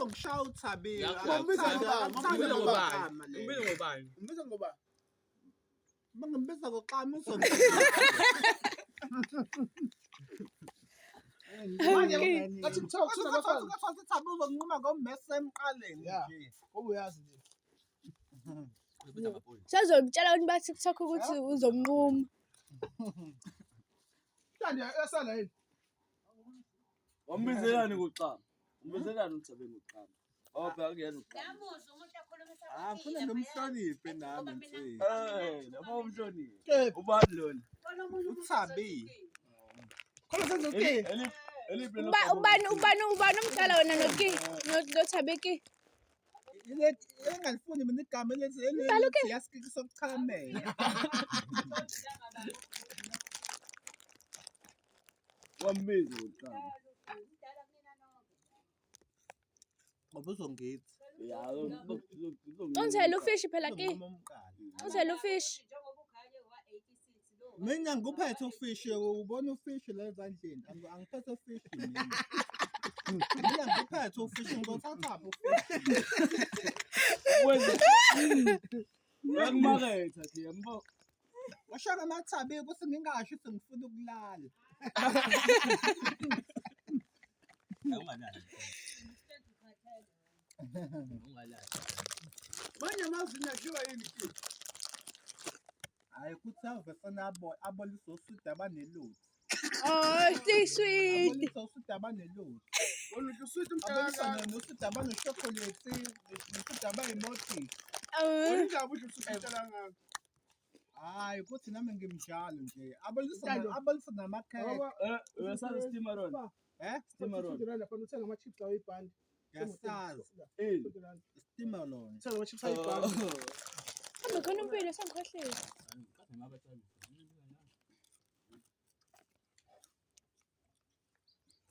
uzongishaya uthabile. Ngombiza ngobani? Mangimbiza ngoxama Ngathi ngithiwa kunabafazi. Uthabe uzonquma ngommese emqaleni nje. Ubuyazi nje. Sazomtshela ukuthi ba-TikTok ukuthi uzomnquma. Kanti esala yini? Wambizelani ngoxama? Umbizelani uthabe ngoxama? Phela kuyena uqala. Funa ngimhloniphe nami mfethu. Noma umhloniphe. Ubani lona? Uthabile. Khona senze uke. Ubani umdala wena noThabeki? Engalifuni mina igama elithi yasikiki sokuchamela. Wambiza ngoxama. Ngoba uzongithi. Ungithela ufishi phela ki. Ungithela ufishi. Mina nguphethe ufishi, ubona ufishi la ezandleni. Angiphethe ufishi mina. Mina nguphethe ufishi ngizothatha ufishi. Yakumaketha nje yambo. Washaka amathabi ukuthi ngingasho ukuthi ngifuna ukulala. Manje amazinyo ashiwa yini ki? Hayi kuthi avesana aboliso sweet abaneload. Oh, stay sweet. Aboliso sweet abaneload. Oluthi sweet Aboliso umhlanga. sweet abanochocolate, sweet abayimoti. Olunjani ukuthi usukutshela ngakho? Hayi kuthi nami ngimjalo nje. Aboliso namakhekhe. Uyasazi steamer on? Steamer on. Khona uthenga ama-chips lawo ibhandi. Yasazi. Steamer lona. Uthenga ama-chips lawo ibhandi. Kambe khona impilo sangikhohlela.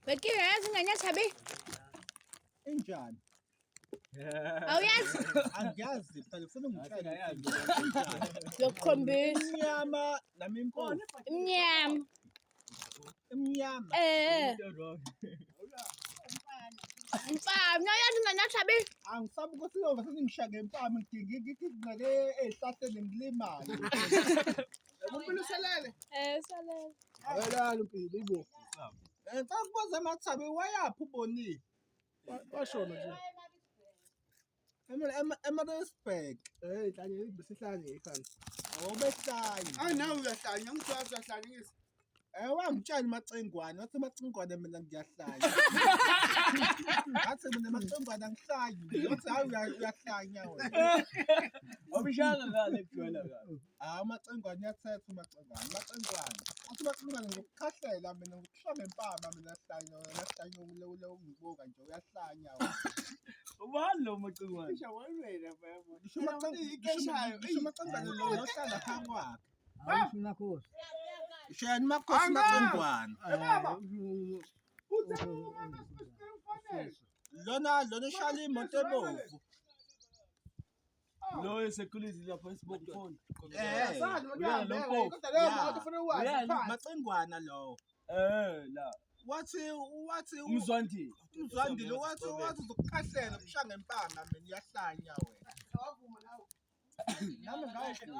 Beki uyazi ingane yaThabi? Injani? Awuyazi? Angiyazi phela ufuna ungitshela yazi. Ngiyokukhombisa. Imnyama nami impofu. Imnyama. Imnyama. Mfana, uyazi ingane yaThabi? Angisabi ukuthi yova sengishaka empama ngigigigqele ezihlahleni ngilimali. Umpilo uselele. Usalele. Awelala umpilo ibo. Ngicabanga amathabi wayaphi ubonile? Washona nje. Emarisburg. Hlanye besihlanye ekhanda. Awubehlanye. Hayi nawe uyahlanya ngithiwa uyahlanyisa. Wangitshani macengwane, wathi macengwane mina ngiyahlanya. Ngathi mina macengwane angihlanye. Wathi hayi uyahlanya wena. Wabishaka ngale kujwayela ngalo. Amacengwane uyathetha umacengwane. Wathi macengwane ngokukhahlela mina ngokushona empama mina nahlanya ule ungibuka nje uyahlanya wena. Ubani lo macengwane? Isha wena bayabona. Ngisho macengwane lo ohlala phambi kwakhe. Awufuna khosi. Shayani makhosi macengwane. Lona shala imoto ebomvu. Lo esecurity lapho esibok phone. Macengwana lo. La. Wathi Umzwandile. Umzwandile wathi uzokukhahlela ukushanga empama mina uyahlanya wena. Awavuma nawe. Nami ngayishilo.